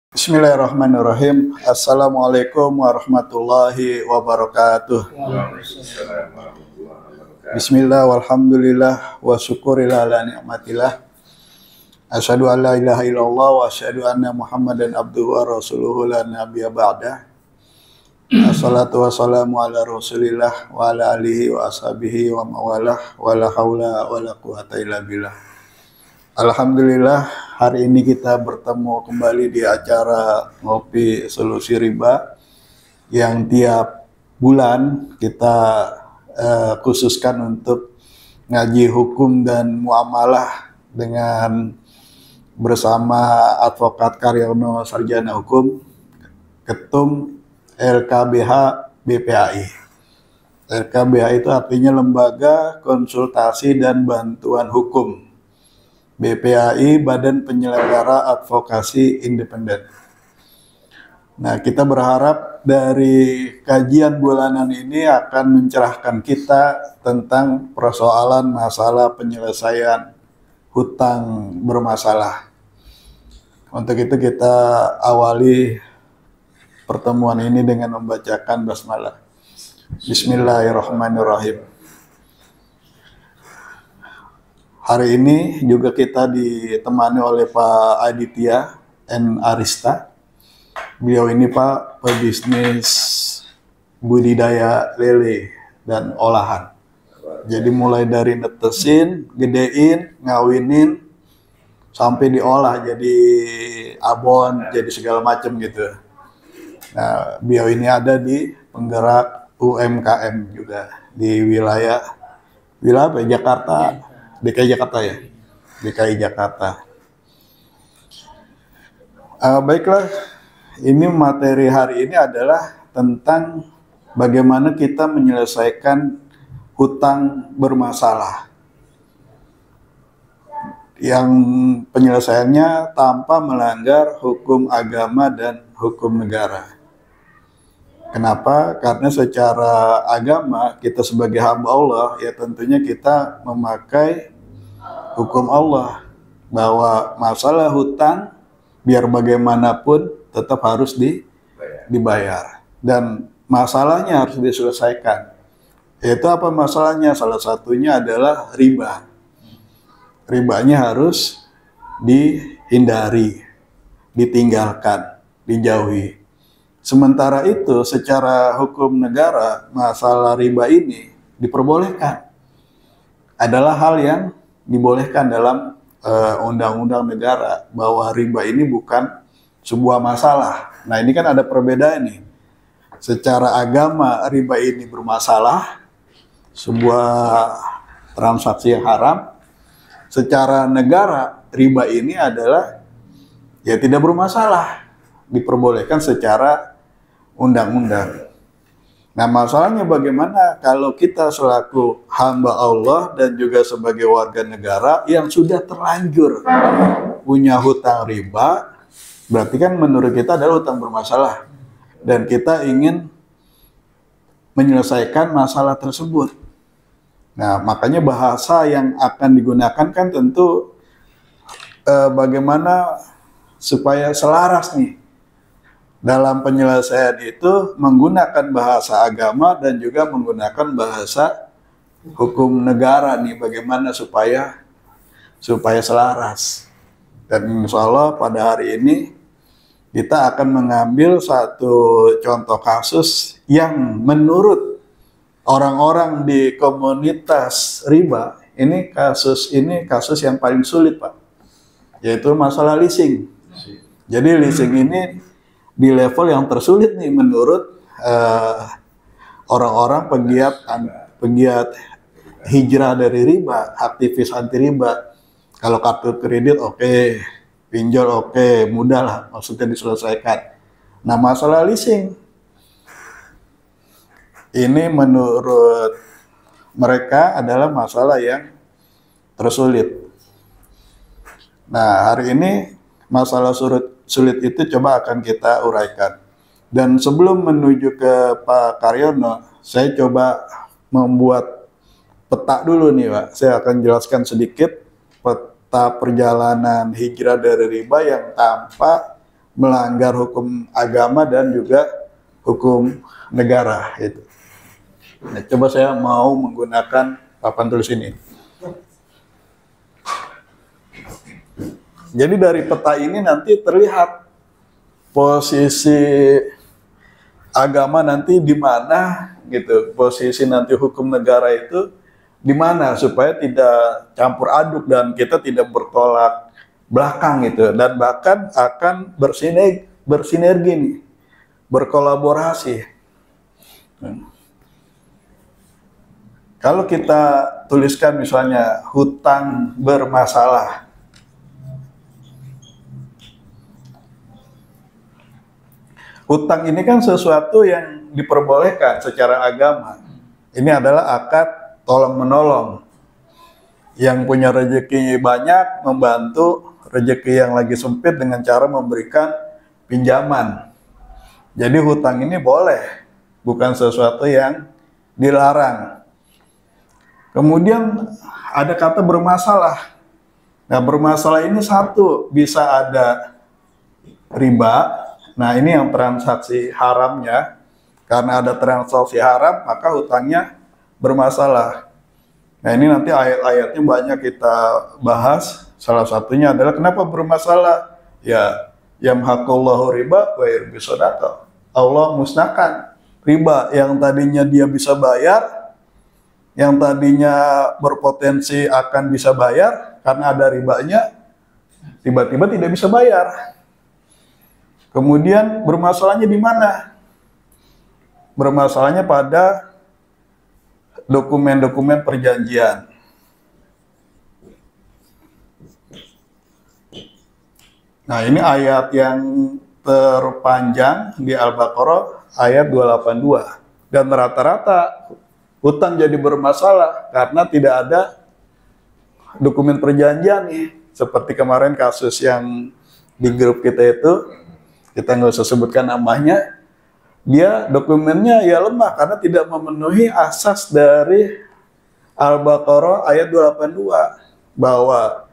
Bismillahirrahmanirrahim. Assalamualaikum warahmatullahi wabarakatuh. Bismillah walhamdulillah wa syukurillah ala ni'matillah. Asyhadu an la ilaha illallah wa asyhadu anna Muhammadan abduhu wa rasuluhu la nabiyya ba'dah. Assalatu wassalamu ala Rasulillah wa ala alihi wa ashabihi wa mawalah wa la haula wa la quwata illa billah. Alhamdulillah, hari ini kita bertemu kembali di acara Ngopi Solusi Riba yang tiap bulan kita khususkan untuk ngaji hukum dan muamalah dengan bersama Advokat Karyono Sarjana Hukum, Ketum LKBH BPAI. LKBH itu artinya Lembaga Konsultasi dan Bantuan Hukum. BPAI, Badan Penyelenggara Advokasi Independen. Nah, kita berharap dari kajian bulanan ini akan mencerahkan kita tentang persoalan masalah penyelesaian hutang bermasalah. Untuk itu kita awali pertemuan ini dengan membacakan basmalah. Bismillahirrahmanirrahim. Hari ini juga kita ditemani oleh Pak Aditya N. Arista. Beliau ini Pak pebisnis budidaya lele dan olahan. Jadi mulai dari netesin, gedein, ngawinin, sampai diolah jadi abon, jadi segala macam gitu. Nah, beliau ini ada di penggerak UMKM juga di wilayah apa? Jakarta. DKI Jakarta ya, DKI Jakarta. Baiklah, ini materi hari ini adalah tentang bagaimana kita menyelesaikan hutang bermasalah yang penyelesaiannya tanpa melanggar hukum agama dan hukum negara. Kenapa? Karena secara agama kita sebagai hamba Allah ya tentunya kita memakai hukum Allah bahwa masalah hutang biar bagaimanapun tetap harus dibayar dan masalahnya harus diselesaikan. Yaitu apa masalahnya? Salah satunya adalah riba. Ribanya harus dihindari, ditinggalkan, dijauhi. Sementara itu, secara hukum negara, masalah riba ini diperbolehkan. Adalah hal yang dibolehkan dalam undang-undang negara, bahwa riba ini bukan sebuah masalah. Nah, ini kan ada perbedaan nih. Secara agama, riba ini bermasalah, sebuah transaksi yang haram. Secara negara, riba ini adalah ya tidak bermasalah, diperbolehkan secara undang-undang. Nah, masalahnya bagaimana kalau kita selaku hamba Allah dan juga sebagai warga negara yang sudah terlanjur punya hutang riba, berarti kan menurut kita adalah hutang bermasalah dan kita ingin menyelesaikan masalah tersebut. Nah, makanya bahasa yang akan digunakan kan tentu bagaimana supaya selaras nih. Dalam penyelesaian itu menggunakan bahasa agama dan juga menggunakan bahasa hukum negara nih, bagaimana supaya selaras. Dan insya Allah pada hari ini kita akan mengambil satu contoh kasus yang menurut orang-orang di komunitas riba, ini kasus yang paling sulit Pak, yaitu masalah leasing. Jadi leasing ini di level yang tersulit nih menurut orang-orang pegiat hijrah dari riba, aktivis anti riba. Kalau kartu kredit oke, pinjol oke, mudah lah maksudnya diselesaikan. Nah, masalah leasing ini menurut mereka adalah masalah yang tersulit. Nah, hari ini masalah sulit itu coba akan kita uraikan. Dan sebelum menuju ke Pak Karyono, saya coba membuat peta dulu nih Pak. Saya akan jelaskan sedikit peta perjalanan hijrah dari riba yang tanpa melanggar hukum agama dan juga hukum negara itu. Nah, coba saya mau menggunakan papan tulis ini. Jadi dari peta ini nanti terlihat posisi agama nanti di mana gitu, posisi nanti hukum negara itu di mana supaya tidak campur aduk dan kita tidak bertolak belakang gitu, dan bahkan akan bersinergi nih, berkolaborasi. Kalau kita tuliskan misalnya hutang bermasalah, hutang ini kan sesuatu yang diperbolehkan secara agama. Ini adalah akad tolong-menolong. Yang punya rezeki banyak membantu rezeki yang lagi sempit dengan cara memberikan pinjaman. Jadi hutang ini boleh, bukan sesuatu yang dilarang. Kemudian ada kata bermasalah. Nah, bermasalah ini satu, bisa ada riba. Nah, ini yang transaksi haramnya. Karena ada transaksi haram, maka hutangnya bermasalah. Nah, ini nanti ayat-ayatnya banyak kita bahas. Salah satunya adalah kenapa bermasalah? Ya, yamhaqullahu riba wa yurbi shadaqah. Allah musnahkan riba yang tadinya dia bisa bayar, yang tadinya berpotensi akan bisa bayar, karena ada ribanya, tiba-tiba tidak bisa bayar. Kemudian bermasalahnya di mana? Bermasalahnya pada dokumen-dokumen perjanjian. Nah, ini ayat yang terpanjang di Al-Baqarah ayat 282. Dan rata-rata hutang jadi bermasalah karena tidak ada dokumen perjanjian nih. Seperti kemarin kasus yang di grup kita itu, kita nggak usah sebutkan namanya, dia dokumennya ya lemah karena tidak memenuhi asas dari Al-Baqarah ayat 282 bahwa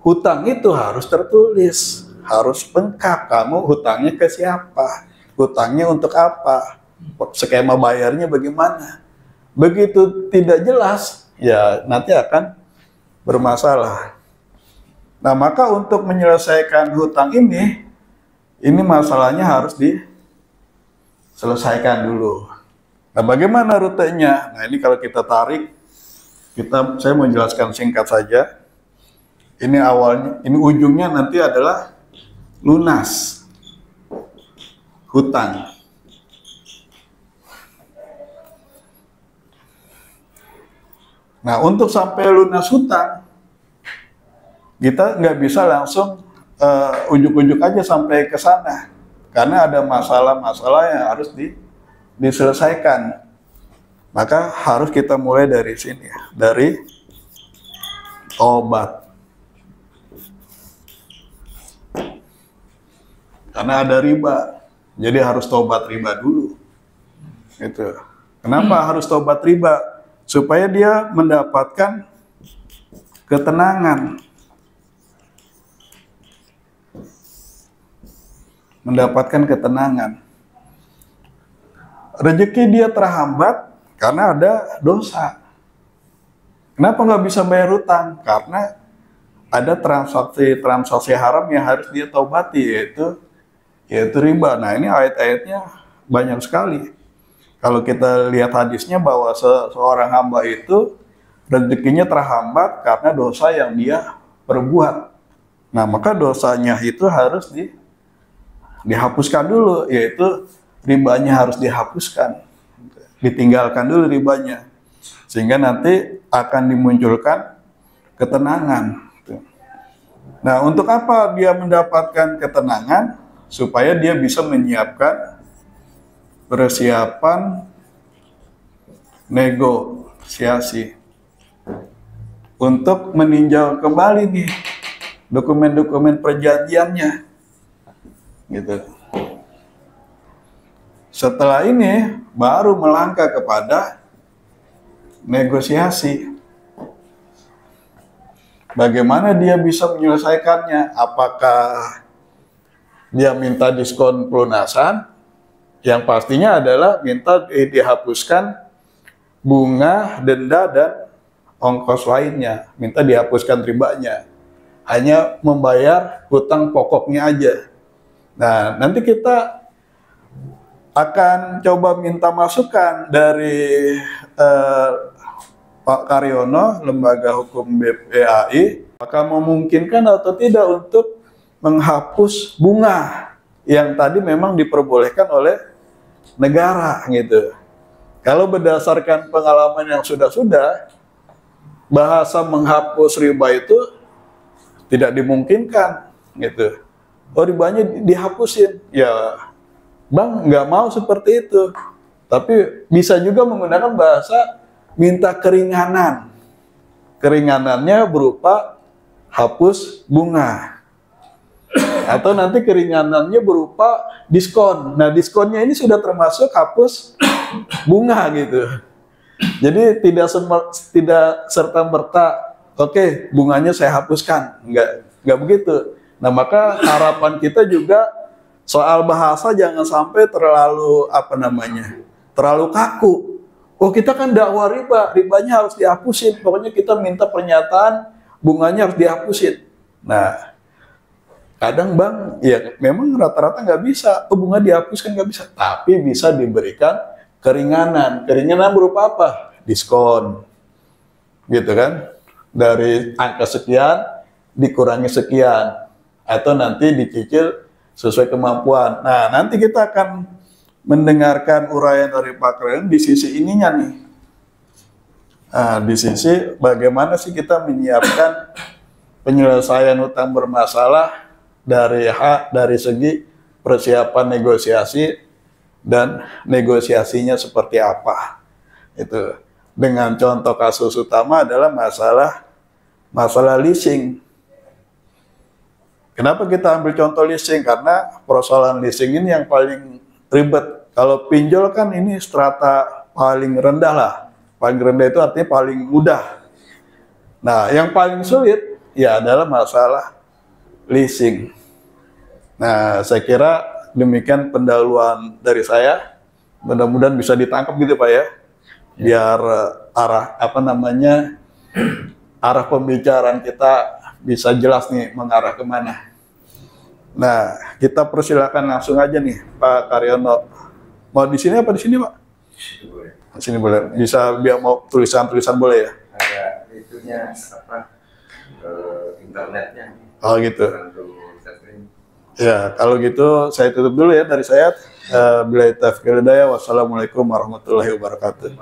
hutang itu harus tertulis, harus lengkap. Kamu hutangnya ke siapa? Hutangnya untuk apa? Skema bayarnya bagaimana? Begitu tidak jelas, ya nanti akan bermasalah. Nah, maka untuk menyelesaikan hutang ini masalahnya harus diselesaikan dulu. Nah, bagaimana rutenya? Nah, ini kalau kita tarik, saya mau jelaskan singkat saja. Ini awalnya, ini ujungnya nanti adalah lunas hutang. Nah, untuk sampai lunas hutang, kita nggak bisa langsung ujuk-ujuk aja sampai ke sana, karena ada masalah-masalah yang harus diselesaikan. Maka harus kita mulai dari sini, dari tobat. Karena ada riba, jadi harus tobat riba dulu. Gitu. Kenapa harus tobat riba? Supaya dia mendapatkan ketenangan. Mendapatkan ketenangan. Rezeki dia terhambat karena ada dosa. Kenapa nggak bisa bayar hutang? Karena ada transaksi haram yang harus dia taubati, yaitu riba. Nah, ini ayat-ayatnya banyak sekali. Kalau kita lihat hadisnya bahwa seorang hamba itu rezekinya terhambat karena dosa yang dia perbuat. Nah, maka dosanya itu harus dihapuskan dulu, yaitu ribanya harus dihapuskan. Ditinggalkan dulu ribanya. Sehingga nanti akan dimunculkan ketenangan. Nah, untuk apa dia mendapatkan ketenangan? Supaya dia bisa menyiapkan persiapan negosiasi untuk meninjau kembali nih dokumen-dokumen perjanjiannya, gitu. Setelah ini baru melangkah kepada negosiasi. Bagaimana dia bisa menyelesaikannya? Apakah dia minta diskon pelunasan, yang pastinya adalah minta dihapuskan bunga, denda, dan ongkos lainnya. Minta dihapuskan ribanya. Hanya membayar hutang pokoknya aja. Nah, nanti kita akan coba minta masukan dari Pak Karyono, Lembaga Hukum BPAI, apakah memungkinkan atau tidak untuk menghapus bunga yang tadi memang diperbolehkan oleh negara gitu. Kalau berdasarkan pengalaman yang sudah-sudah, bahasa menghapus riba itu tidak dimungkinkan gitu. Oh, ribanya dihapusin. Ya, Bang nggak mau seperti itu. Tapi bisa juga menggunakan bahasa minta keringanan. Keringanannya berupa hapus bunga. Atau nanti keringanannya berupa diskon. Nah, diskonnya ini sudah termasuk hapus bunga gitu. Jadi tidak serta-merta, oke, bunganya saya hapuskan. Enggak begitu. Nah, maka harapan kita juga soal bahasa jangan sampai terlalu terlalu kaku. Oh, kita kan dakwah riba, ribanya harus dihapusin. Pokoknya kita minta pernyataan bunganya harus dihapusin. Nah, kadang Bang, ya memang rata-rata nggak bisa. Oh, bunga dihapuskan nggak bisa. Tapi bisa diberikan keringanan. Keringanan berupa apa? Diskon. Gitu kan? Dari angka sekian dikurangi sekian. Atau nanti dicicil sesuai kemampuan. Nah, nanti kita akan mendengarkan uraian dari Pak Karyono di sisi ininya nih. Nah, di sisi bagaimana sih kita menyiapkan penyelesaian hutang bermasalah dari segi persiapan negosiasi dan negosiasinya seperti apa. Itu dengan contoh kasus utama adalah masalah leasing. Kenapa kita ambil contoh leasing? Karena persoalan leasing ini yang paling ribet. Kalau pinjol kan ini strata paling rendah lah. Paling rendah itu artinya paling mudah. Nah, yang paling sulit ya adalah masalah leasing. Nah, saya kira demikian pendahuluan dari saya. Mudah-mudahan bisa ditangkap gitu Pak ya. Biar arah pembicaraan kita bisa jelas nih mengarah kemana. Nah, kita persilakan langsung aja nih Pak Karyono. Mau di sini apa di sini Pak? Di sini boleh. Bisa biar mau tulisan-tulisan boleh ya? Ada itunya internetnya. Oh gitu. Ya, kalau gitu saya tutup dulu ya dari saya. Billahi taufiq wal hidayah. Wassalamualaikum warahmatullahi wabarakatuh.